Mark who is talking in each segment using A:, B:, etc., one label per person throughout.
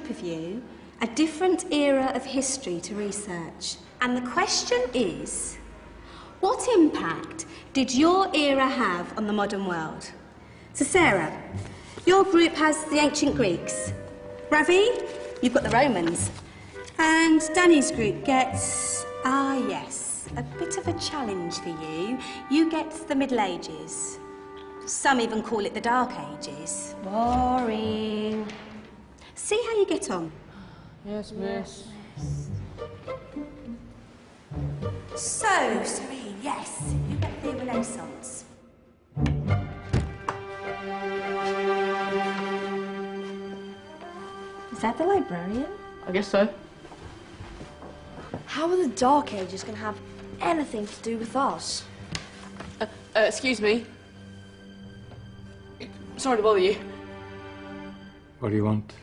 A: group of you a different era of history to research. And the question is, what impact did your era have on the modern world? So Sarah, your group has the ancient Greeks. Ravi, you've got the Romans. And Danny's group gets, yes, a bit of a challenge for you. You get the Middle Ages. Some even call it the Dark Ages. Boring. See how you get on.
B: Yes, miss.
A: So, Serene, yes, you get the Renaissance.
C: Is that the librarian?
B: I guess so.
C: How are the Dark Ages going to have anything to do with us?
B: Excuse me. Sorry to bother you.
D: What do you want?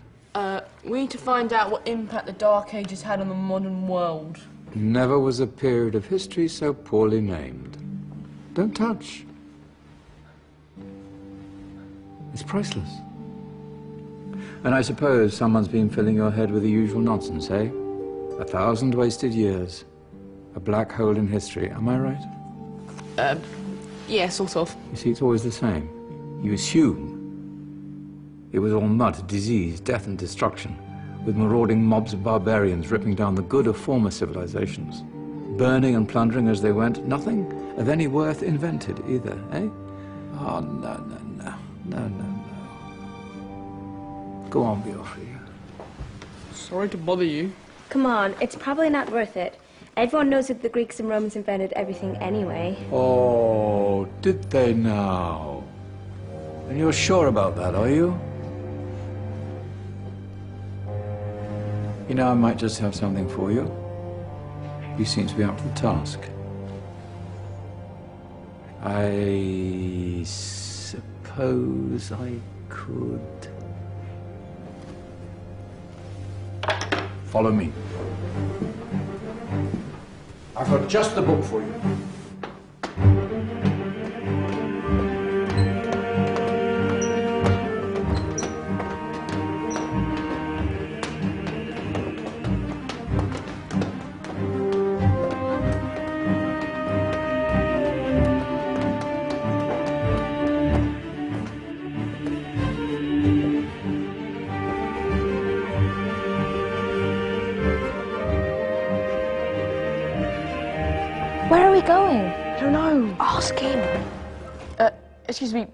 B: We need to find out what impact the Dark Ages had on the modern world.
D: Never was a period of history so poorly named. Don't touch. It's priceless. And I suppose someone's been filling your head with the usual nonsense, eh? 1,000 wasted years. A black hole in history, am I right?
B: Yeah, sort of.
D: You see, it's always the same. You assume it was all mud, disease, death and destruction, with marauding mobs of barbarians ripping down the good of former civilizations. Burning and plundering as they went, nothing of any worth invented either, eh? Oh, no. Go on, Beofrey.
B: Sorry to bother you.
C: Come on, it's probably not worth it. Everyone knows that the Greeks and Romans invented everything anyway.
D: Oh, did they now? And you're sure about that, are you? You know, I might just have something for you. You seem to be up to the task. I suppose I could... Follow me. I've got just the book for you.
C: Where are we going? I don't know. Ask him.
B: Excuse me,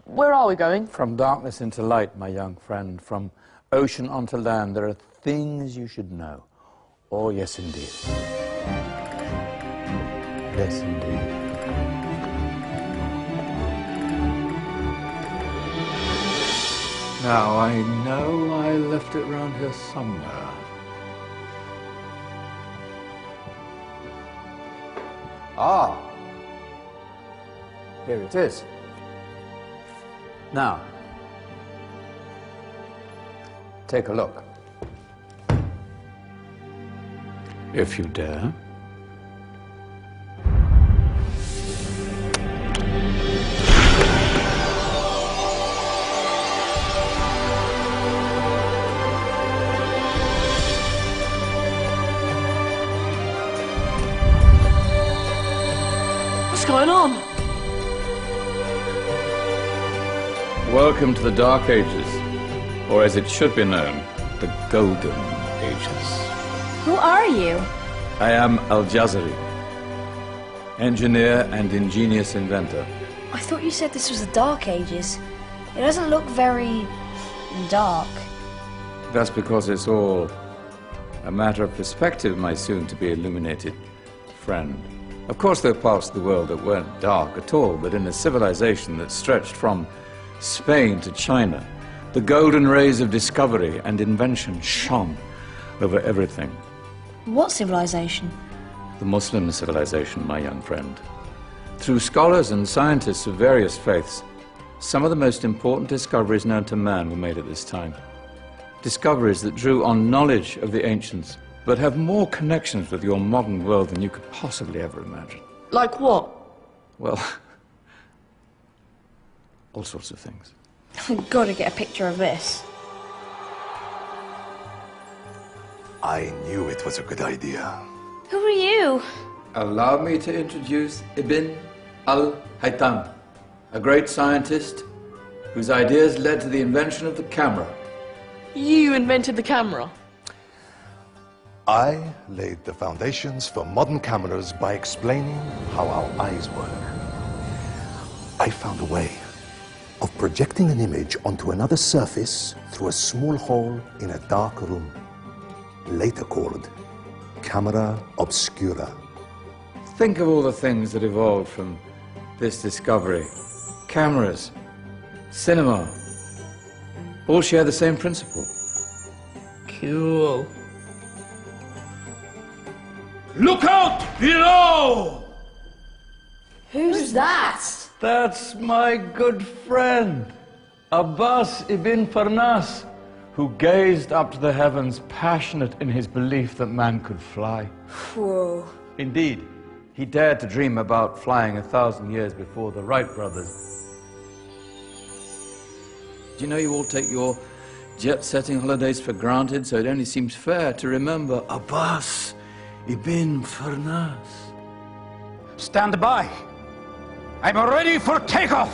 B: where are we going?
D: From darkness into light, my young friend. From ocean onto land, there are things you should know. Oh, yes, indeed. Yes, indeed. Now, I know I left it round here somewhere. Ah, here it is. Now, take a look. If you dare.
B: What's going on?
D: Welcome to the Dark Ages, or as it should be known, the Golden Ages.
C: Who are you?
D: I am Al-Jazari, engineer and ingenious inventor.
C: I thought you said this was the Dark Ages. It doesn't look very dark.
D: That's because it's all a matter of perspective, my soon-to-be illuminated friend. Of course, there are parts of the world that weren't dark at all, but in a civilization that stretched from Spain to China, the golden rays of discovery and invention shone over everything.
C: What civilization?
D: The Muslim civilization, my young friend. Through scholars and scientists of various faiths, some of the most important discoveries known to man were made at this time. Discoveries that drew on knowledge of the ancients, but have more connections with your modern world than you could possibly ever imagine.
B: Like what?
D: Well, all sorts of things.
C: I've got to get a picture of this.
E: I knew it was a good idea.
C: Who are you?
D: Allow me to introduce Ibn al-Haytham, a great scientist whose ideas led to the invention of the camera.
B: You invented the camera.
E: I laid the foundations for modern cameras by explaining how our eyes work. I found a way of projecting an image onto another surface through a small hole in a dark room, later called camera obscura.
D: Think of all the things that evolved from this discovery. Cameras, cinema, all share the same principle.
B: Cool.
F: Look out below!
B: Who's that?
D: That's my good friend, Abbas ibn Farnas, who gazed up to the heavens, passionate in his belief that man could fly.
C: Whoa.
D: Indeed, he dared to dream about flying 1,000 years before the Wright brothers. Do you know you all take your jet-setting holidays for granted, so it only seems fair to remember Abbas ibn Farnas?
F: Stand by. I'm ready for takeoff.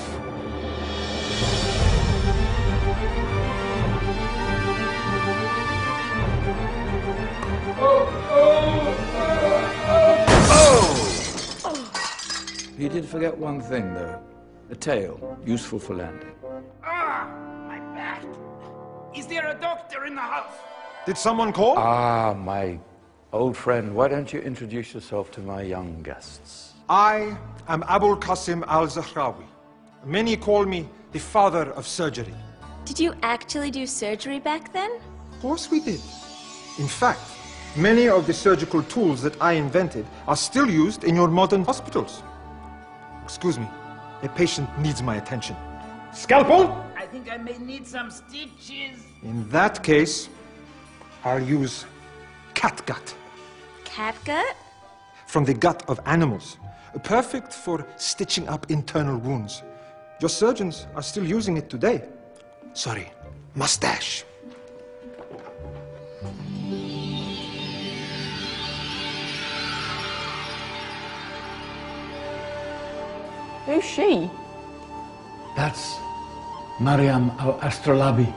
D: You did forget one thing, though. A tail, useful for landing.
F: Ah, my back. Is there a doctor in the house?
E: Did someone call?
D: Ah, my old friend, why don't you introduce yourself to my young guests?
G: I am Abul Qasim al-Zahrawi. Many call me the father of surgery.
H: Did you actually do surgery back then?
G: Of course we did. In fact, many of the surgical tools that I invented are still used in your modern hospitals. Excuse me, a patient needs my attention. Scalpel?
F: I think I may need some stitches.
G: In that case, I'll use catgut.
H: Catgut?
G: From the gut of animals. Perfect for stitching up internal wounds. Your surgeons are still using it today. Sorry, mustache.
B: Who's she?
D: That's Maryam al-Astrolabi,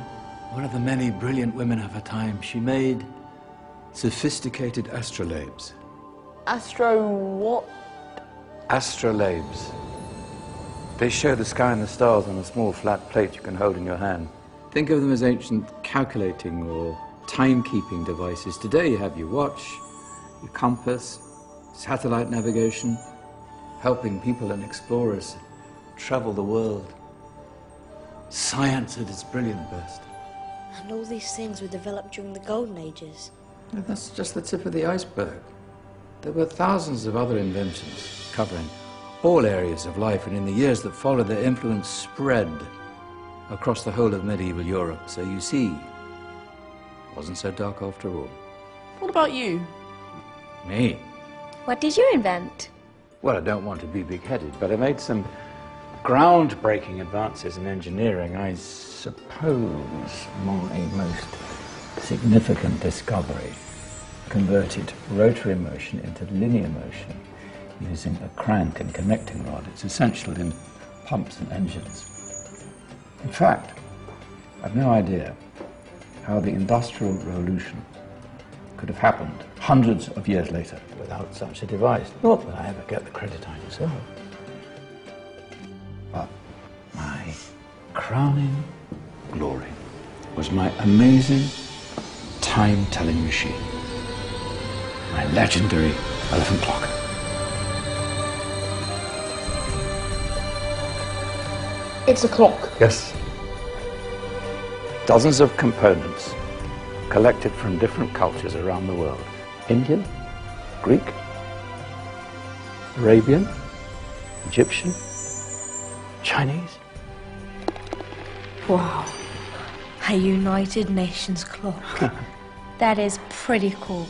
D: one of the many brilliant women of her time. She made sophisticated astrolabes.
B: Astro what?
D: Astrolabes. They show the sky and the stars on a small flat plate you can hold in your hand. Think of them as ancient calculating or timekeeping devices. Today you have your watch, your compass, satellite navigation, helping people and explorers travel the world. Science at its brilliant best.
C: And all these things were developed during the Golden Ages.
D: That's just the tip of the iceberg. There were thousands of other inventions covering all areas of life, and in the years that followed, their influence spread across the whole of medieval Europe. So you see, it wasn't so dark after all.
B: What about you?
D: Me?
H: What did you invent?
D: Well, I don't want to be big-headed, but I made some groundbreaking advances in engineering. I suppose my most significant discovery converted rotary motion into linear motion using a crank and connecting rod. It's essential in pumps and engines. In fact, I've no idea how the Industrial Revolution could have happened hundreds of years later without such a device. Not that I ever get the credit I deserve. But my crowning glory was my amazing time-telling machine, my legendary elephant clock.
B: It's a clock.
D: Yes. Dozens of components collected from different cultures around the world. Indian, Greek, Arabian, Egyptian, Chinese.
C: Wow. A United Nations clock.
H: That is pretty cool.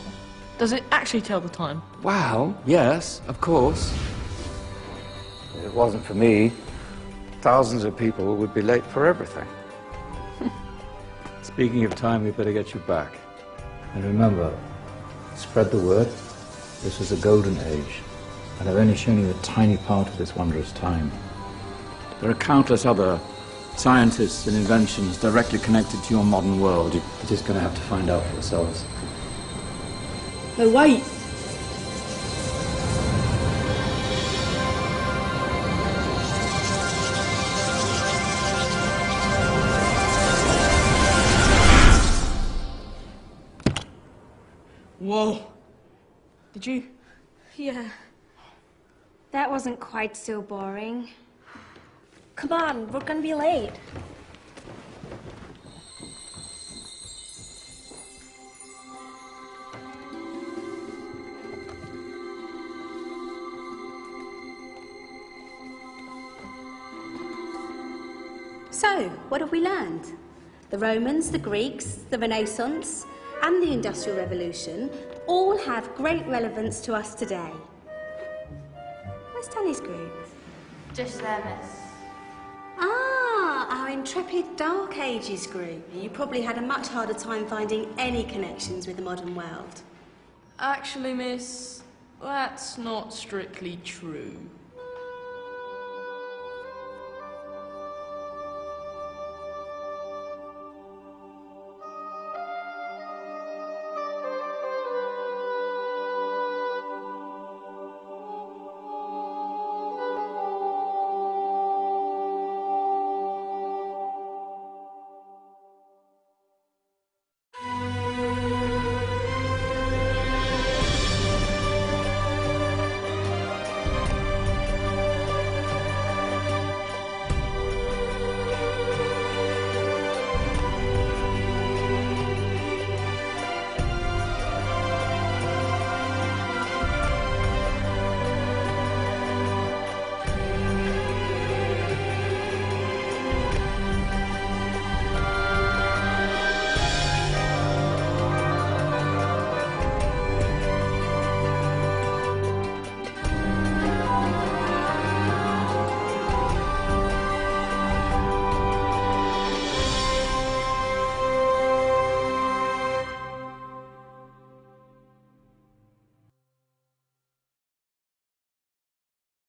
B: Does it actually tell the time?
D: Well, yes, of course. If it wasn't for me, thousands of people would be late for everything. Speaking of time, we better get you back. And remember, Spread the word. This was a golden age, and I've only shown you a tiny part of this wondrous time. There are countless other scientists and inventions directly connected to your modern world. You're just going to have to find out for yourselves.
B: No, wait! Whoa. Did you?
H: Yeah. That wasn't quite so boring.
C: Come on, we're gonna be late.
A: So, what have we learned? The Romans, the Greeks, the Renaissance, and the Industrial Revolution all have great relevance to us today. Where's Danny's group?
H: Just there, miss.
A: Ah, our intrepid Dark Ages group. You probably had a much harder time finding any connections with the modern world.
B: Actually, miss, that's not strictly true.